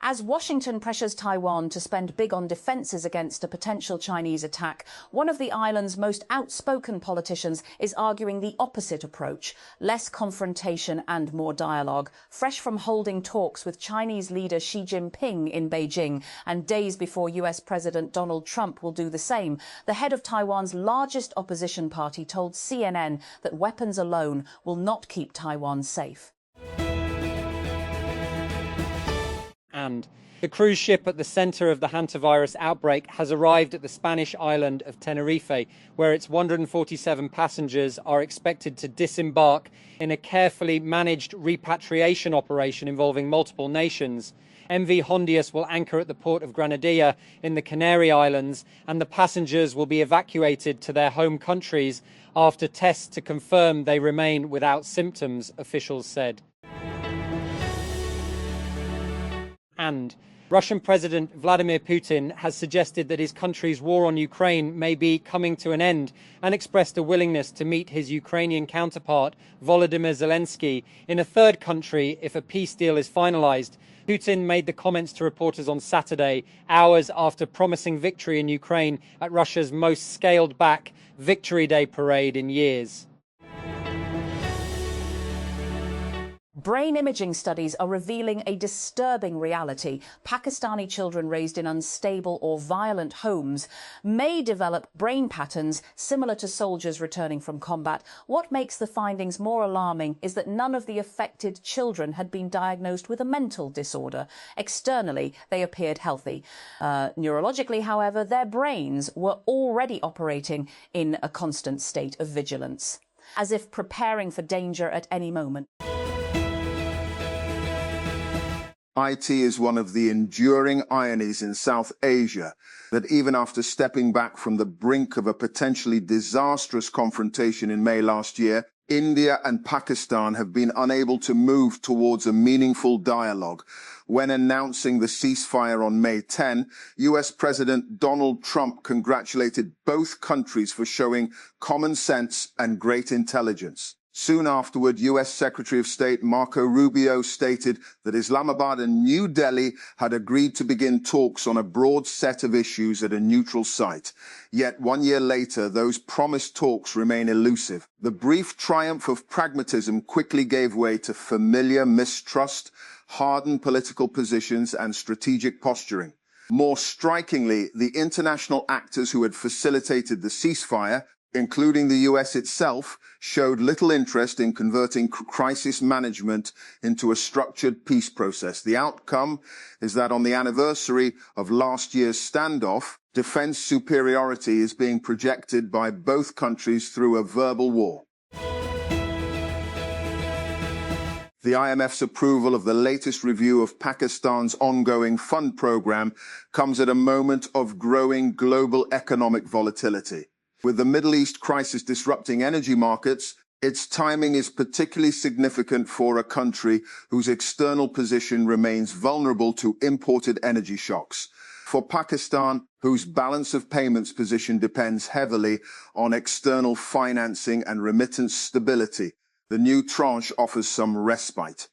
As Washington pressures Taiwan to spend big on defences against a potential Chinese attack, one of the island's most outspoken politicians is arguing the opposite approach: less confrontation and more dialogue. Fresh from holding talks with Chinese leader Xi Jinping in Beijing, and days before US President Donald Trump will do the same, the head of Taiwan's largest opposition party told CNN that weapons alone will not keep Taiwan safe. And the cruise ship at the centre of the hantavirus outbreak has arrived at the Spanish island of Tenerife, where its 147 passengers are expected to disembark in a carefully managed repatriation operation involving multiple nations. MV Hondius will anchor at the port of Granadilla in the Canary Islands, and the passengers will be evacuated to their home countries after tests to confirm they remain without symptoms, officials said. And Russian President Vladimir Putin has suggested that his country's war on Ukraine may be coming to an end, and expressed a willingness to meet his Ukrainian counterpart, Volodymyr Zelensky, in a third country if a peace deal is finalized. Putin made the comments to reporters on Saturday, hours after promising victory in Ukraine at Russia's most scaled-back Victory Day parade in years. Brain imaging studies are revealing a disturbing reality. Pakistani children raised in unstable or violent homes may develop brain patterns similar to soldiers returning from combat. What makes the findings more alarming is that none of the affected children had been diagnosed with a mental disorder. Externally, they appeared healthy. Neurologically, however, their brains were already operating in a constant state of vigilance, as if preparing for danger at any moment. IT is one of the enduring ironies in South Asia that even after stepping back from the brink of a potentially disastrous confrontation in May last year, India and Pakistan have been unable to move towards a meaningful dialogue. When announcing the ceasefire on May 10, US President Donald Trump congratulated both countries for showing common sense and great intelligence. Soon afterward, US Secretary of State Marco Rubio stated that Islamabad and New Delhi had agreed to begin talks on a broad set of issues at a neutral site. Yet 1 year later, those promised talks remain elusive. The brief triumph of pragmatism quickly gave way to familiar mistrust, hardened political positions, and strategic posturing. More strikingly, the international actors who had facilitated the ceasefire, including the US itself, showed little interest in converting crisis management into a structured peace process. The outcome is that on the anniversary of last year's standoff, defense superiority is being projected by both countries through a verbal war. The IMF's approval of the latest review of Pakistan's ongoing fund program comes at a moment of growing global economic volatility. With the Middle East crisis disrupting energy markets, its timing is particularly significant for a country whose external position remains vulnerable to imported energy shocks. For Pakistan, whose balance of payments position depends heavily on external financing and remittance stability, the new tranche offers some respite.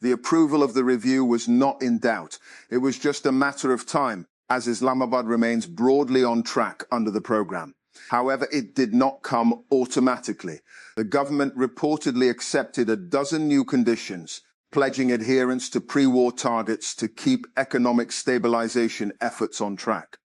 The approval of the review was not in doubt. It was just a matter of time, as Islamabad remains broadly on track under the program. However, it did not come automatically. The government reportedly accepted a dozen new conditions, pledging adherence to pre-war targets to keep economic stabilization efforts on track.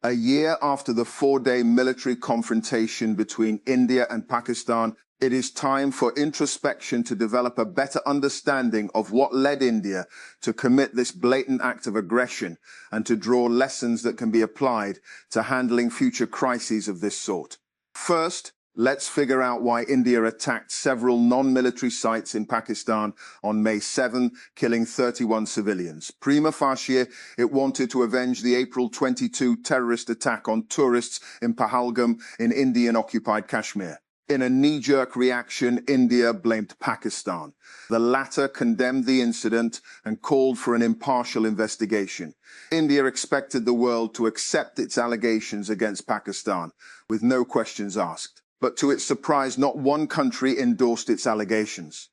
A year after the 4-day military confrontation between India and Pakistan, it is time for introspection to develop a better understanding of what led India to commit this blatant act of aggression and to draw lessons that can be applied to handling future crises of this sort. First, let's figure out why India attacked several non-military sites in Pakistan on May 7, killing 31 civilians. Prima facie, it wanted to avenge the April 22 terrorist attack on tourists in Pahalgam in Indian-occupied Kashmir. In a knee-jerk reaction, India blamed Pakistan. The latter condemned the incident and called for an impartial investigation. India expected the world to accept its allegations against Pakistan, with no questions asked. But to its surprise, not one country endorsed its allegations.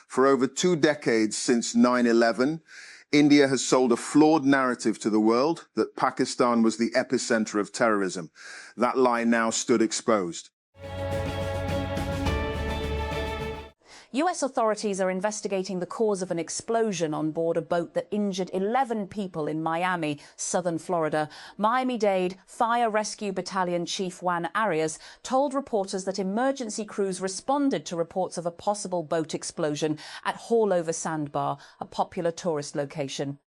For over 2 decades since 9/11, India has sold a flawed narrative to the world that Pakistan was the epicenter of terrorism. That lie now stood exposed. US authorities are investigating the cause of an explosion on board a boat that injured 11 people in Miami, southern Florida. Miami-Dade Fire Rescue Battalion Chief Juan Arias told reporters that emergency crews responded to reports of a possible boat explosion at Haulover Sandbar, a popular tourist location.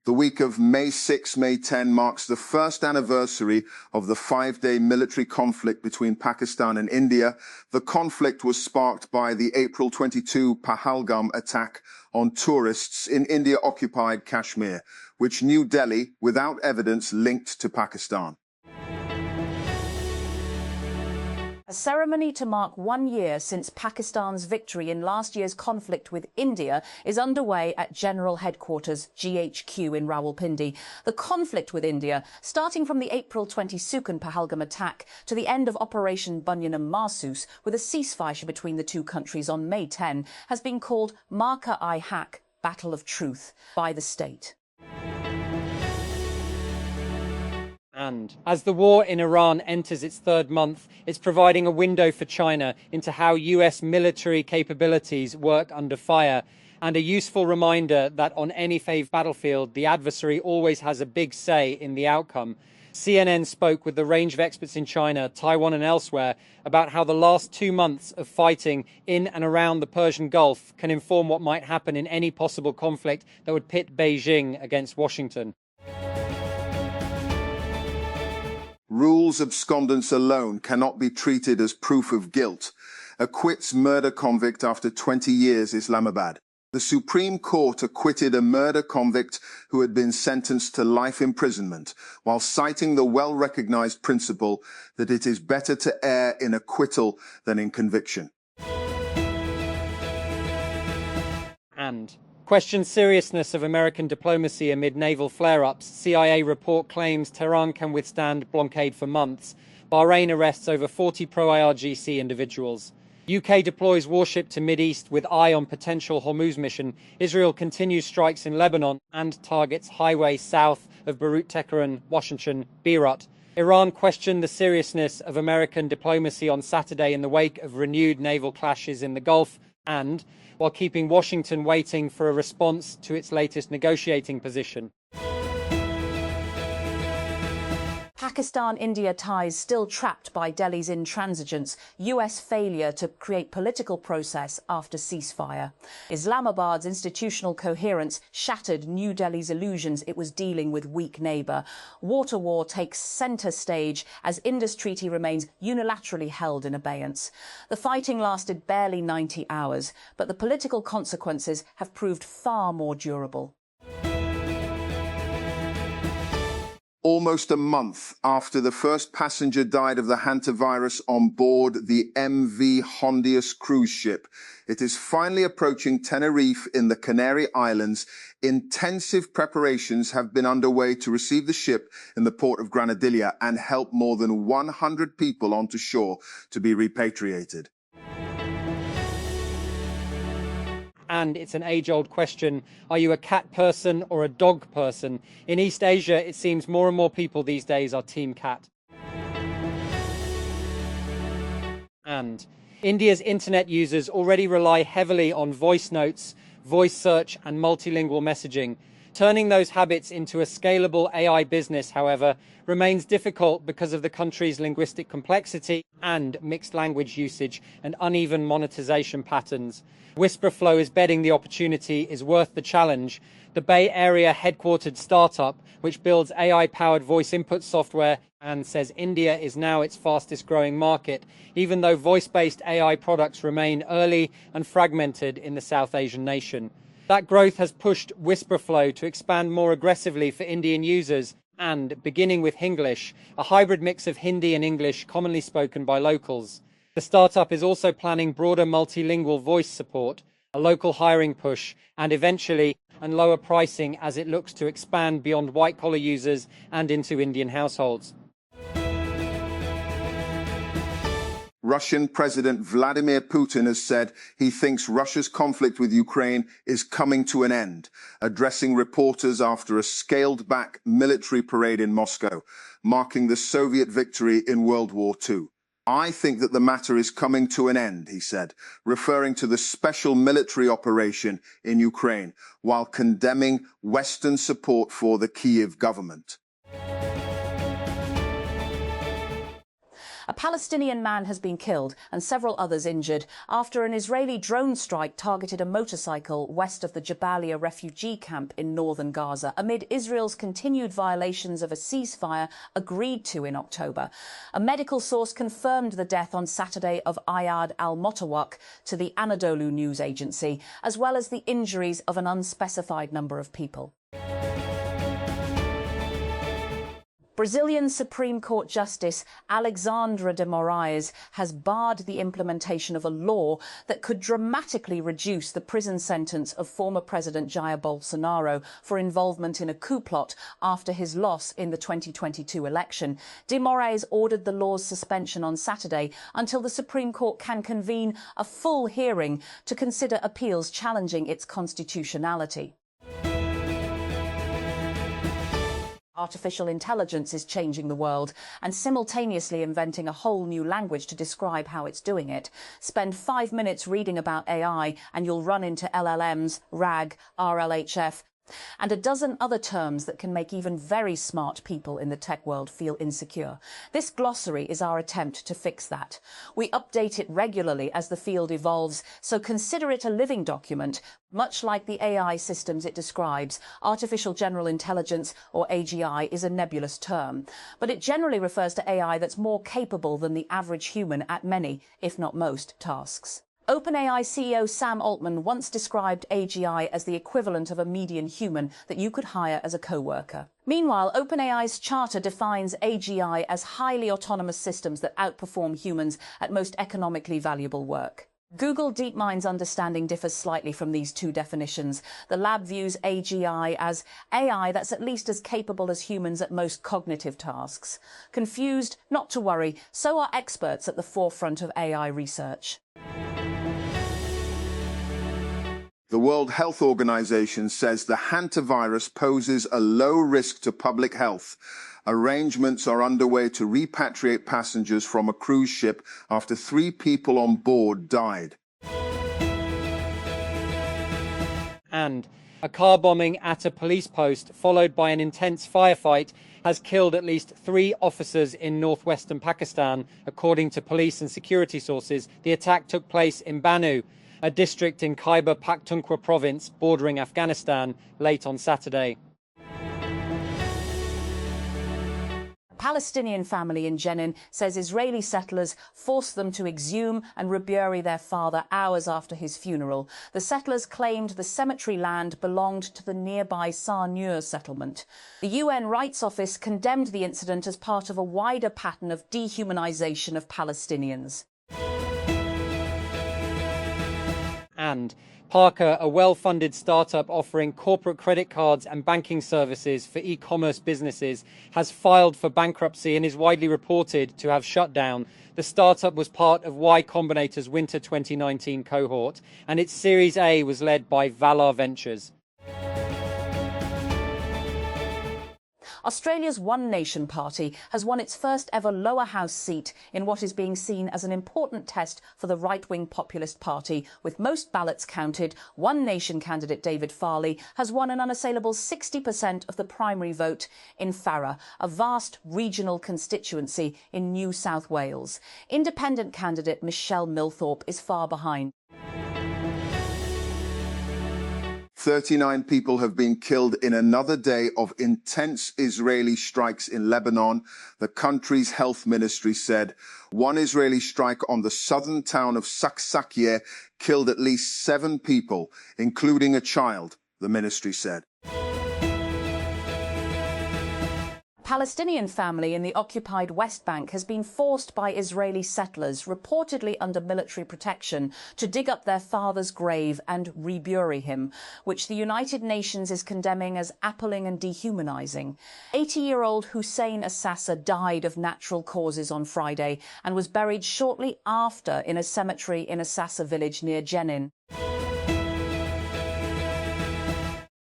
The week of May 6, May 10 marks the first anniversary of the 5-day military conflict between Pakistan and India. The conflict was sparked by the April 22 Pahalgam attack on tourists in India-occupied Kashmir, which New Delhi, without evidence, linked to Pakistan. A ceremony to mark 1 year since Pakistan's victory in last year's conflict with India is underway at General Headquarters GHQ in Rawalpindi. The conflict with India, starting from the April 20 Sukhon Pahalgam attack to the end of Operation Bunyanam Mahsus, with a ceasefire between the two countries on May 10, has been called Marka-i-Haq, Battle of Truth, by the state. And as the war in Iran enters its 3rd month, it's providing a window for China into how US military capabilities work under fire, and a useful reminder that on any battlefield, the adversary always has a big say in the outcome. CNN spoke with the range of experts in China, Taiwan and elsewhere about how the last 2 months of fighting in and around the Persian Gulf can inform what might happen in any possible conflict that would pit Beijing against Washington. Rules abscondence alone cannot be treated as proof of guilt. Acquits murder convict after 20 years, Islamabad. The Supreme Court acquitted a murder convict who had been sentenced to life imprisonment, while citing the well-recognized principle that it is better to err in acquittal than in conviction. And questions seriousness of American diplomacy amid naval flare-ups. CIA report claims Tehran can withstand blockade for months. Bahrain arrests over 40 pro-IRGC individuals. UK deploys warship to Mideast with eye on potential Hormuz mission. Israel continues strikes in Lebanon and targets highway south of Beirut, Tehran, Washington, Beirut. Iran questioned the seriousness of American diplomacy on Saturday in the wake of renewed naval clashes in the Gulf, and while keeping Washington waiting for a response to its latest negotiating position. Pakistan-India ties still trapped by Delhi's intransigence, US failure to create political process after ceasefire. Islamabad's institutional coherence shattered New Delhi's illusions it was dealing with weak neighbour. Water war takes centre stage as Indus Treaty remains unilaterally held in abeyance. The fighting lasted barely 90 hours, but the political consequences have proved far more durable. Almost a month after the first passenger died of the hantavirus on board the MV Hondius cruise ship, it is finally approaching Tenerife in the Canary Islands. Intensive preparations have been underway to receive the ship in the port of Granadilla and help more than 100 people onto shore to be repatriated. And it's an age-old question, are you a cat person or a dog person? In East Asia, it seems more and more people these days are team cat. And India's internet users already rely heavily on voice notes, voice search and multilingual messaging. Turning those habits into a scalable AI business, however, remains difficult because of the country's linguistic complexity and mixed language usage and uneven monetization patterns. Whisperflow is betting the opportunity is worth the challenge. The Bay Area headquartered startup, which builds AI-powered voice input software and says India is now its fastest growing market, even though voice-based AI products remain early and fragmented in the South Asian nation. That growth has pushed Whisperflow to expand more aggressively for Indian users and, beginning with Hinglish, a hybrid mix of Hindi and English commonly spoken by locals. The startup is also planning broader multilingual voice support, a local hiring push, and eventually lower pricing as it looks to expand beyond white-collar users and into Indian households. Russian President Vladimir Putin has said he thinks Russia's conflict with Ukraine is coming to an end, addressing reporters after a scaled-back military parade in Moscow, marking the Soviet victory in World War II. I think that the matter is coming to an end, he said, referring to the special military operation in Ukraine, while condemning Western support for the Kyiv government. A Palestinian man has been killed and several others injured after an Israeli drone strike targeted a motorcycle west of the Jabalia refugee camp in northern Gaza, amid Israel's continued violations of a ceasefire agreed to in October. A medical source confirmed the death on Saturday of Ayad al-Motawak to the Anadolu news agency, as well as the injuries of an unspecified number of people. Brazilian Supreme Court Justice Alexandra de Moraes has barred the implementation of a law that could dramatically reduce the prison sentence of former President Jair Bolsonaro for involvement in a coup plot after his loss in the 2022 election. De Moraes ordered the law's suspension on Saturday until the Supreme Court can convene a full hearing to consider appeals challenging its constitutionality. Artificial intelligence is changing the world and simultaneously inventing a whole new language to describe how it's doing it. Spend 5 minutes reading about AI and you'll run into LLMs, RAG, RLHF, and a dozen other terms that can make even very smart people in the tech world feel insecure. This glossary is our attempt to fix that. We update it regularly as the field evolves, so consider it a living document, much like the AI systems it describes. Artificial General Intelligence, or AGI, is a nebulous term, but it generally refers to AI that's more capable than the average human at many, if not most, tasks. OpenAI CEO Sam Altman once described AGI as the equivalent of a median human that you could hire as a co-worker. Meanwhile, OpenAI's charter defines AGI as highly autonomous systems that outperform humans at most economically valuable work. Google DeepMind's understanding differs slightly from these two definitions. The lab views AGI as AI that's at least as capable as humans at most cognitive tasks. Confused? Not to worry, so are experts at the forefront of AI research. The World Health Organization says the hantavirus poses a low risk to public health. Arrangements are underway to repatriate passengers from a cruise ship after 3 people on board died. And a car bombing at a police post, followed by an intense firefight, has killed at least 3 officers in northwestern Pakistan, according to police and security sources. The attack took place in Banu, a district in Khyber Pakhtunkhwa province bordering Afghanistan, late on Saturday. A Palestinian family in Jenin says Israeli settlers forced them to exhume and rebury their father hours after his funeral. The settlers claimed the cemetery land belonged to the nearby Sarnur settlement. The UN Rights Office condemned the incident as part of a wider pattern of dehumanization of Palestinians. And Parker, a well-funded startup offering corporate credit cards and banking services for e-commerce businesses, has filed for bankruptcy and is widely reported to have shut down. The startup was part of Y Combinator's Winter 2019 cohort, and its Series A was led by Valar Ventures. Australia's One Nation Party has won its first ever lower house seat in what is being seen as an important test for the right-wing populist party. With most ballots counted, One Nation candidate David Farley has won an unassailable 60% of the primary vote in Farrer, a vast regional constituency in New South Wales. Independent candidate Michelle Milthorpe is far behind. 39 people have been killed in another day of intense Israeli strikes in Lebanon, the country's health ministry said. One Israeli strike on the southern town of Saksakieh killed at least 7 people, including a child, the ministry said. Palestinian family in the occupied West Bank has been forced by Israeli settlers, reportedly under military protection, to dig up their father's grave and rebury him, which the United Nations is condemning as appalling and dehumanizing. 80-year-old Hussein Assassa died of natural causes on Friday and was buried shortly after in a cemetery in Assassa village near Jenin.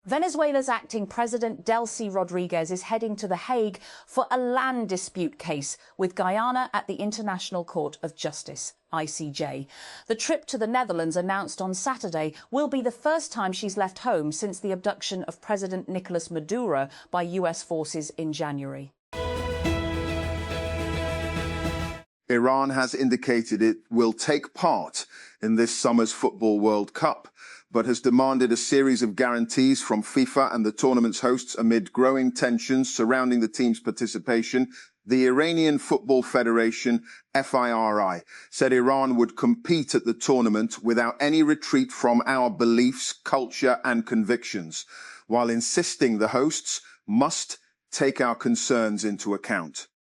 Venezuela's acting president, Delcy Rodriguez, is heading to The Hague for a land dispute case with Guyana at the International Court of Justice, ICJ. The trip to the Netherlands, announced on Saturday, will be the first time she's left home since the abduction of President Nicolas Maduro by US forces in January. Iran has indicated it will take part in this summer's Football World Cup, but has demanded a series of guarantees from FIFA and the tournament's hosts amid growing tensions surrounding the team's participation. The Iranian Football Federation, FIRI, said Iran would compete at the tournament without any retreat from our beliefs, culture and convictions, while insisting the hosts must take our concerns into account.